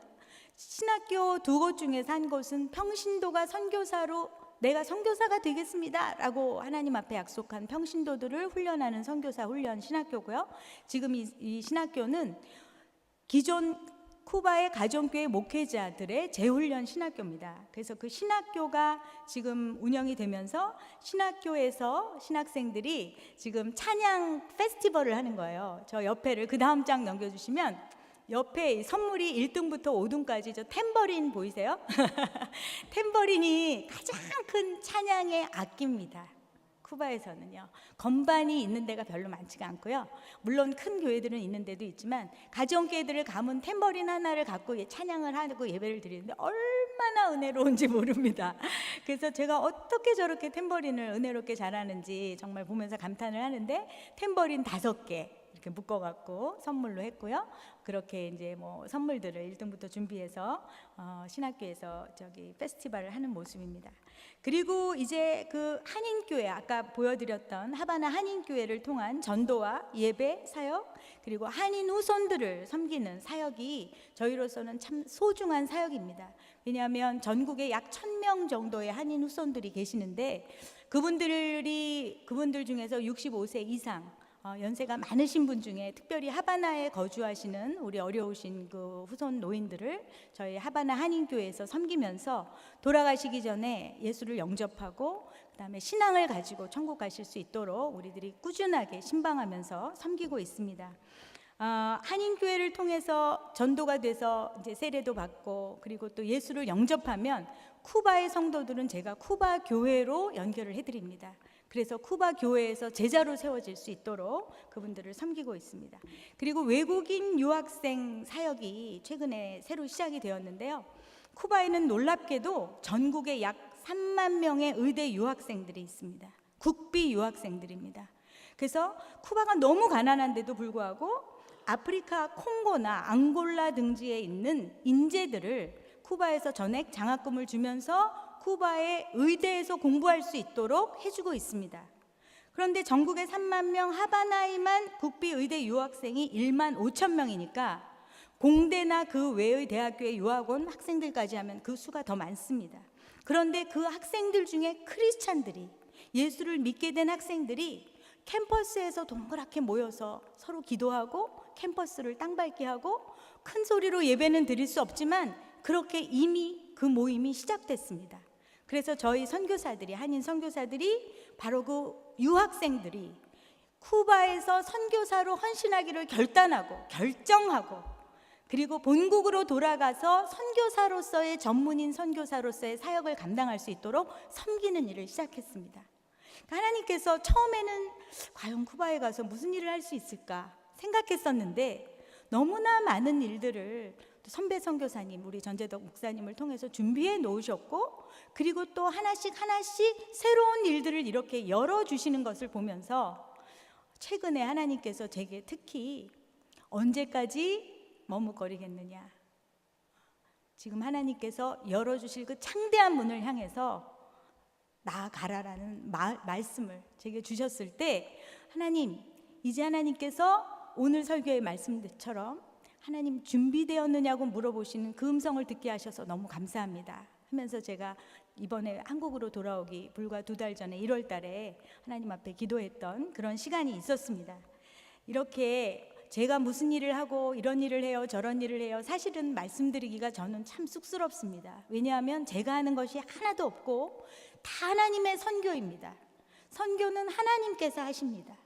B: 신학교 2곳 중에서 한 곳은 평신도가 선교사로 내가 선교사가 되겠습니다 라고 하나님 앞에 약속한 평신도들을 훈련하는 선교사 훈련 신학교고요. 지금 이 신학교는 기존 쿠바의 가정교회 목회자들의 재훈련 신학교입니다. 그래서 그 신학교가 지금 운영이 되면서 신학교에서 신학생들이 지금 찬양 페스티벌을 하는 거예요. 저 옆에를 그 다음 장 넘겨주시면 옆에 선물이 1등부터 5등까지 저 탬버린 보이세요? 탬버린이 가장 큰 찬양의 악기입니다. 쿠바에서는요. 건반이 있는 데가 별로 많지가 않고요. 물론 큰 교회들은 있는 데도 있지만 가정교회들을 가면 탬버린 하나를 갖고 찬양을 하고 예배를 드리는데 얼마나 은혜로운지 모릅니다. 그래서 제가 어떻게 저렇게 탬버린을 은혜롭게 잘하는지 정말 보면서 감탄을 하는데 탬버린 5개 이렇게 묶어갖고 선물로 했고요. 그렇게 이제 뭐 선물들을 1등부터 준비해서 신학교에서 저기 페스티벌을 하는 모습입니다. 그리고 이제 그 한인교회 아까 보여드렸던 하바나 한인교회를 통한 전도와 예배 사역 그리고 한인 후손들을 섬기는 사역이 저희로서는 참 소중한 사역입니다. 왜냐하면 전국에 약 1,000명 정도의 한인 후손들이 계시는데 그분들 중에서 65세 이상 연세가 많으신 분 중에 특별히 하바나에 거주하시는 우리 어려우신 그 후손 노인들을 저희 하바나 한인교회에서 섬기면서 돌아가시기 전에 예수를 영접하고 그다음에 신앙을 가지고 천국 가실 수 있도록 우리들이 꾸준하게 신방하면서 섬기고 있습니다. 한인교회를 통해서 전도가 돼서 이제 세례도 받고 그리고 또 예수를 영접하면 쿠바의 성도들은 제가 쿠바 교회로 연결을 해드립니다. 그래서 쿠바 교회에서 제자로 세워질 수 있도록 그분들을 섬기고 있습니다. 그리고 외국인 유학생 사역이 최근에 새로 시작이 되었는데요. 쿠바에는 놀랍게도 전국에 약 3만 명의 의대 유학생들이 있습니다. 국비 유학생들입니다. 그래서 쿠바가 너무 가난한데도 불구하고 아프리카 콩고나 앙골라 등지에 있는 인재들을 쿠바에서 전액 장학금을 주면서 쿠바의 의대에서 공부할 수 있도록 해주고 있습니다. 그런데 전국에 3만 명 하바나에만 국비 의대 유학생이 1만 5천 명이니까 공대나 그 외의 대학교의 유학 온 학생들까지 하면 그 수가 더 많습니다. 그런데 그 학생들 중에 크리스찬들이 예수를 믿게 된 학생들이 캠퍼스에서 동그랗게 모여서 서로 기도하고 캠퍼스를 땅밟게 하고 큰 소리로 예배는 드릴 수 없지만 그렇게 이미 그 모임이 시작됐습니다. 그래서 저희 선교사들이 한인 선교사들이 바로 그 유학생들이 쿠바에서 선교사로 헌신하기를 결정하고 그리고 본국으로 돌아가서 선교사로서의 전문인 선교사로서의 사역을 감당할 수 있도록 섬기는 일을 시작했습니다. 하나님께서 처음에는 과연 쿠바에 가서 무슨 일을 할 수 있을까 생각했었는데 너무나 많은 일들을 선배 선교사님 우리 전재덕 목사님을 통해서 준비해 놓으셨고 그리고 또 하나씩 새로운 일들을 이렇게 열어주시는 것을 보면서 최근에 하나님께서 제게 특히 언제까지 머뭇거리겠느냐 지금 하나님께서 열어주실 그 창대한 문을 향해서 나아가라라는 말씀을 제게 주셨을 때 하나님 이제 하나님께서 오늘 설교의 말씀처럼 하나님 준비되었느냐고 물어보시는 그 음성을 듣게 하셔서 너무 감사합니다 하면서 제가 이번에 한국으로 돌아오기 불과 2달 전에 1월 달에 하나님 앞에 기도했던 그런 시간이 있었습니다. 이렇게 제가 무슨 일을 하고 이런 일을 해요 저런 일을 해요 사실은 말씀드리기가 저는 참 쑥스럽습니다. 왜냐하면 제가 하는 것이 하나도 없고 다 하나님의 선교입니다. 선교는 하나님께서 하십니다.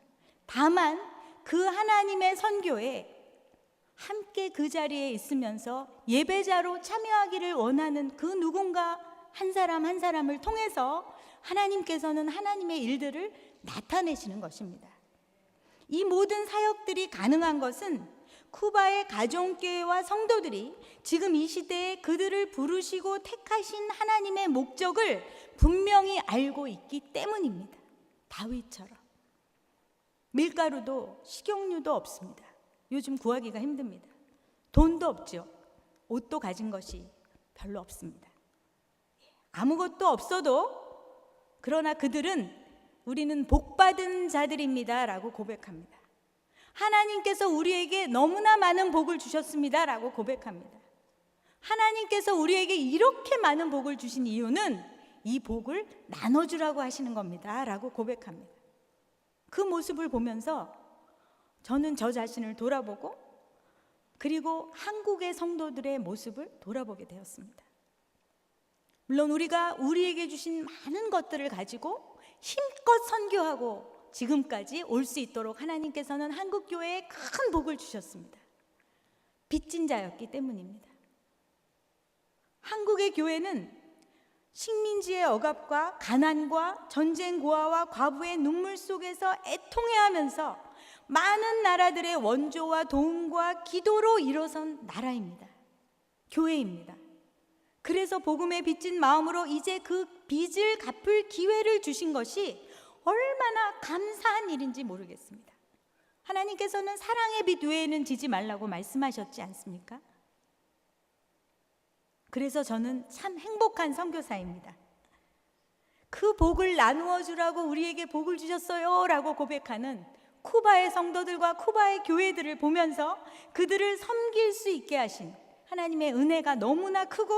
B: 다만 그 하나님의 선교에 함께 그 자리에 있으면서 예배자로 참여하기를 원하는 그 누군가 한 사람 한 사람을 통해서 하나님께서는 하나님의 일들을 나타내시는 것입니다. 이 모든 사역들이 가능한 것은 쿠바의 가정교회와 성도들이 지금 이 시대에 그들을 부르시고 택하신 하나님의 목적을 분명히 알고 있기 때문입니다. 다윗처럼. 밀가루도 식용유도 없습니다. 요즘 구하기가 힘듭니다. 돈도 없죠. 옷도 가진 것이 별로 없습니다. 아무것도 없어도 그러나 그들은 우리는 복받은 자들입니다 라고 고백합니다. 하나님께서 우리에게 너무나 많은 복을 주셨습니다 라고 고백합니다. 하나님께서 우리에게 이렇게 많은 복을 주신 이유는 이 복을 나눠주라고 하시는 겁니다 라고 고백합니다. 그 모습을 보면서 저는 저 자신을 돌아보고 그리고 한국의 성도들의 모습을 돌아보게 되었습니다. 물론 우리가 우리에게 주신 많은 것들을 가지고 힘껏 선교하고 지금까지 올 수 있도록 하나님께서는 한국교회에 큰 복을 주셨습니다. 빚진 자였기 때문입니다. 한국의 교회는 식민지의 억압과 가난과 전쟁 고아와 과부의 눈물 속에서 애통해하면서 많은 나라들의 원조와 도움과 기도로 일어선 나라입니다. 교회입니다. 그래서 복음에 빚진 마음으로 이제 그 빚을 갚을 기회를 주신 것이 얼마나 감사한 일인지 모르겠습니다. 하나님께서는 사랑의 빚 외에는 지지 말라고 말씀하셨지 않습니까? 그래서 저는 참 행복한 선교사입니다. 그 복을 나누어 주라고 우리에게 복을 주셨어요 라고 고백하는 쿠바의 성도들과 쿠바의 교회들을 보면서 그들을 섬길 수 있게 하신 하나님의 은혜가 너무나 크고,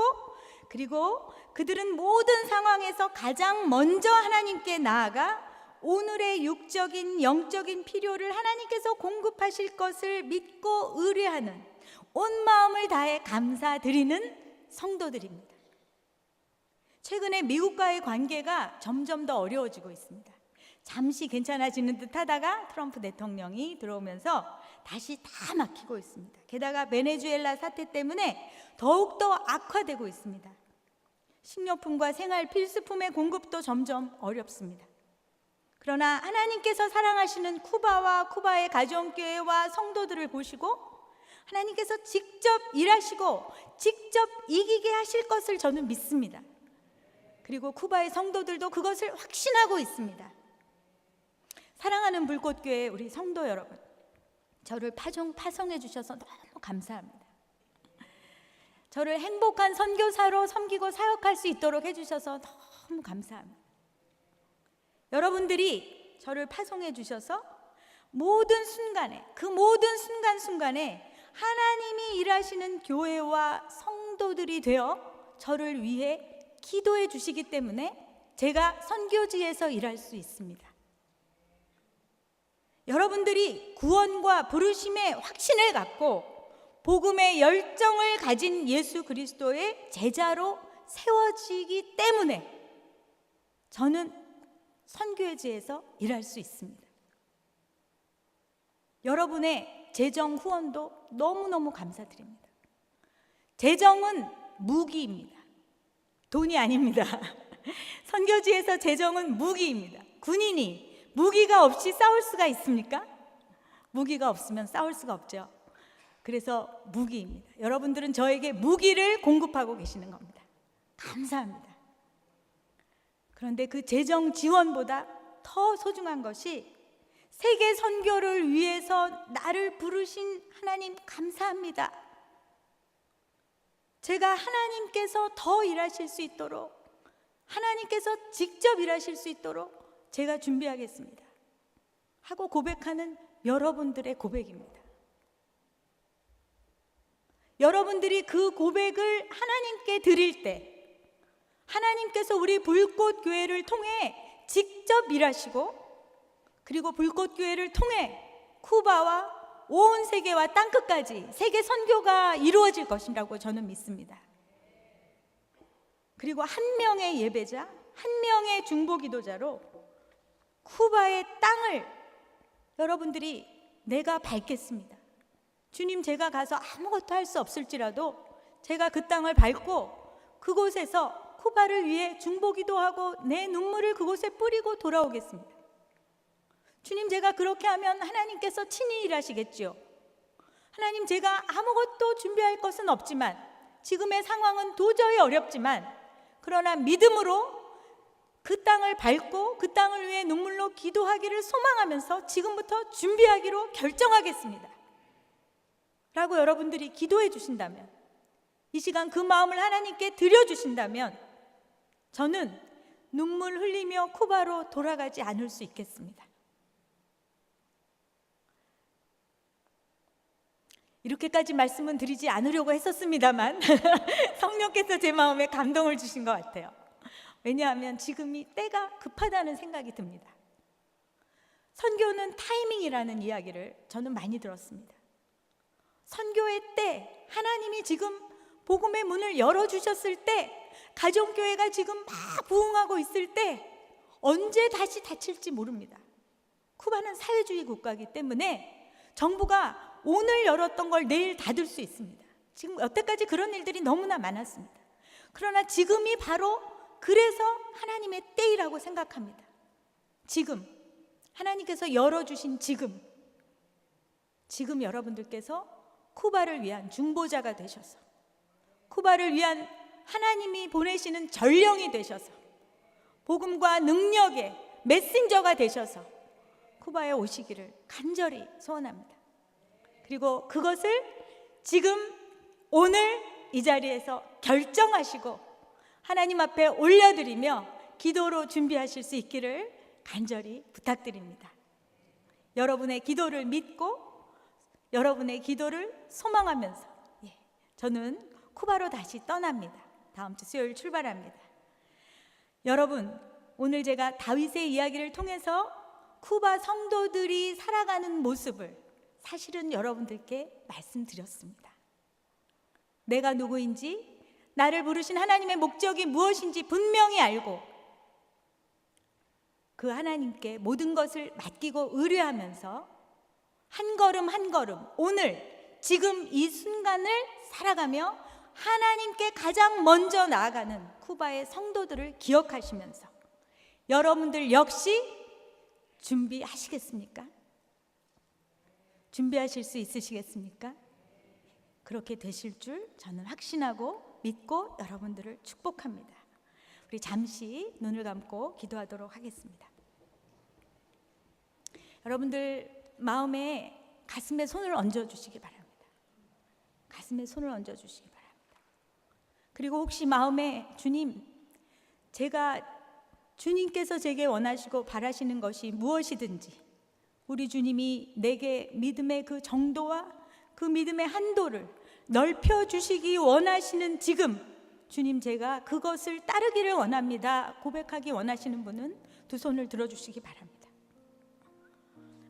B: 그리고 그들은 모든 상황에서 가장 먼저 하나님께 나아가 오늘의 육적인 영적인 필요를 하나님께서 공급하실 것을 믿고 의뢰하는, 온 마음을 다해 감사드리는 성도들입니다. 최근에 미국과의 관계가 점점 더 어려워지고 있습니다. 잠시 괜찮아지는 듯 하다가 트럼프 대통령이 들어오면서 다시 다 막히고 있습니다. 게다가 베네수엘라 사태 때문에 더욱더 악화되고 있습니다. 식료품과 생활 필수품의 공급도 점점 어렵습니다. 그러나 하나님께서 사랑하시는 쿠바와 쿠바의 가정교회와 성도들을 보시고 하나님께서 직접 일하시고 직접 이기게 하실 것을 저는 믿습니다. 그리고 쿠바의 성도들도 그것을 확신하고 있습니다. 사랑하는 불꽃교회 우리 성도 여러분, 저를 파송해 주셔서 너무 감사합니다. 저를 행복한 선교사로 섬기고 사역할 수 있도록 해주셔서 너무 감사합니다. 여러분들이 저를 파송해 주셔서 모든 순간에, 그 모든 순간순간에 하나님이 일하시는 교회와 성도들이 되어 저를 위해 기도해 주시기 때문에 제가 선교지에서 일할 수 있습니다. 여러분들이 구원과 부르심의 확신을 갖고 복음의 열정을 가진 예수 그리스도의 제자로 세워지기 때문에 저는 선교지에서 일할 수 있습니다. 여러분의 재정 후원도 너무너무 감사드립니다. 재정은 무기입니다. 돈이 아닙니다. 선교지에서 재정은 무기입니다. 군인이 무기가 없이 싸울 수가 있습니까? 무기가 없으면 싸울 수가 없죠. 그래서 무기입니다. 여러분들은 저에게 무기를 공급하고 계시는 겁니다. 감사합니다. 그런데 그 재정 지원보다 더 소중한 것이 세계 선교를 위해서 나를 부르신 하나님 감사합니다. 제가 하나님께서 더 일하실 수 있도록, 하나님께서 직접 일하실 수 있도록 제가 준비하겠습니다 하고 고백하는 여러분들의 고백입니다. 여러분들이 그 고백을 하나님께 드릴 때 하나님께서 우리 불꽃교회를 통해 직접 일하시고, 그리고 불꽃교회를 통해 쿠바와 온 세계와 땅끝까지 세계 선교가 이루어질 것이라고 저는 믿습니다. 그리고 한 명의 예배자, 한 명의 중보기도자로 쿠바의 땅을 여러분들이 내가 밟겠습니다. 주님, 제가 가서 아무것도 할 수 없을지라도 제가 그 땅을 밟고 그곳에서 쿠바를 위해 중보기도하고 내 눈물을 그곳에 뿌리고 돌아오겠습니다. 주님, 제가 그렇게 하면 하나님께서 친히 일하시겠지요. 하나님, 제가 아무것도 준비할 것은 없지만, 지금의 상황은 도저히 어렵지만, 그러나 믿음으로 그 땅을 밟고 그 땅을 위해 눈물로 기도하기를 소망하면서 지금부터 준비하기로 결정하겠습니다 라고 여러분들이 기도해 주신다면, 이 시간 그 마음을 하나님께 드려주신다면, 저는 눈물 흘리며 쿠바로 돌아가지 않을 수 있겠습니다. 이렇게까지 말씀은 드리지 않으려고 했었습니다만 성령께서 제 마음에 감동을 주신 것 같아요. 왜냐하면 지금이 때가 급하다는 생각이 듭니다. 선교는 타이밍이라는 이야기를 저는 많이 들었습니다. 선교의 때, 하나님이 지금 복음의 문을 열어주셨을 때, 가정교회가 지금 막 부흥하고 있을 때 언제 다시 닫힐지 모릅니다. 쿠바는 사회주의 국가이기 때문에 정부가 오늘 열었던 걸 내일 닫을 수 있습니다. 지금 여태까지 그런 일들이 너무나 많았습니다. 그러나 지금이 바로 그래서 하나님의 때이라고 생각합니다. 지금 하나님께서 열어주신 지금 여러분들께서 쿠바를 위한 중보자가 되셔서, 쿠바를 위한 하나님이 보내시는 전령이 되셔서, 복음과 능력의 메신저가 되셔서 쿠바에 오시기를 간절히 소원합니다. 그리고 그것을 지금 오늘 이 자리에서 결정하시고 하나님 앞에 올려드리며 기도로 준비하실 수 있기를 간절히 부탁드립니다. 여러분의 기도를 믿고 여러분의 기도를 소망하면서 저는 쿠바로 다시 떠납니다. 다음 주 수요일 출발합니다. 여러분, 오늘 제가 다윗의 이야기를 통해서 쿠바 성도들이 살아가는 모습을 사실은 여러분들께 말씀드렸습니다. 내가 누구인지, 나를 부르신 하나님의 목적이 무엇인지 분명히 알고 그 하나님께 모든 것을 맡기고 의뢰하면서 한 걸음 한 걸음 오늘 지금 이 순간을 살아가며 하나님께 가장 먼저 나아가는 쿠바의 성도들을 기억하시면서 여러분들 역시 준비하시겠습니까? 준비하실 수 있으시겠습니까? 그렇게 되실 줄 저는 확신하고 믿고 여러분들을 축복합니다. 우리 잠시 눈을 감고 기도하도록 하겠습니다. 여러분들 마음에 가슴에 손을 얹어주시기 바랍니다. 가슴에 손을 얹어주시기 바랍니다. 그리고 혹시 마음에 주님, 주님께서 제게 원하시고 바라시는 것이 무엇이든지 우리 주님이 내게 믿음의 그 정도와 그 믿음의 한도를 넓혀주시기 원하시는 지금, 주님, 제가 그것을 따르기를 원합니다 고백하기 원하시는 분은 두 손을 들어주시기 바랍니다.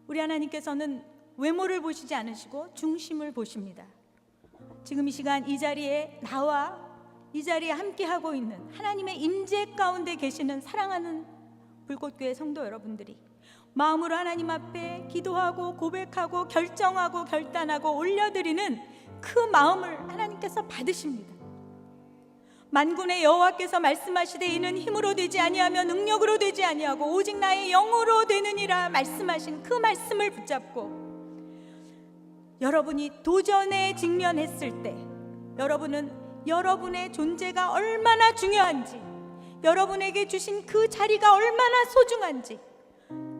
B: 우리 하나님께서는 외모를 보시지 않으시고 중심을 보십니다. 지금 이 시간 이 자리에 나와 이 자리에 함께하고 있는 하나님의 임재 가운데 계시는 사랑하는 불꽃교회 성도 여러분들이 마음으로 하나님 앞에 기도하고 고백하고 결정하고 결단하고 올려드리는 그 마음을 하나님께서 받으십니다. 만군의 여호와께서 말씀하시되 이는 힘으로 되지 아니하며 능력으로 되지 아니하고 오직 나의 영으로 되느니라 말씀하신 그 말씀을 붙잡고 여러분이 도전에 직면했을 때 여러분은 여러분의 존재가 얼마나 중요한지, 여러분에게 주신 그 자리가 얼마나 소중한지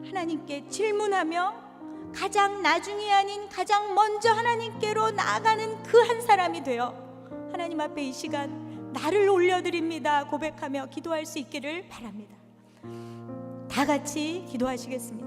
B: 하나님께 질문하며 가장 나중이 아닌 가장 먼저 하나님께로 나아가는 그 한 사람이 되어 하나님 앞에 이 시간 나를 올려드립니다 고백하며 기도할 수 있기를 바랍니다. 다 같이 기도하시겠습니다.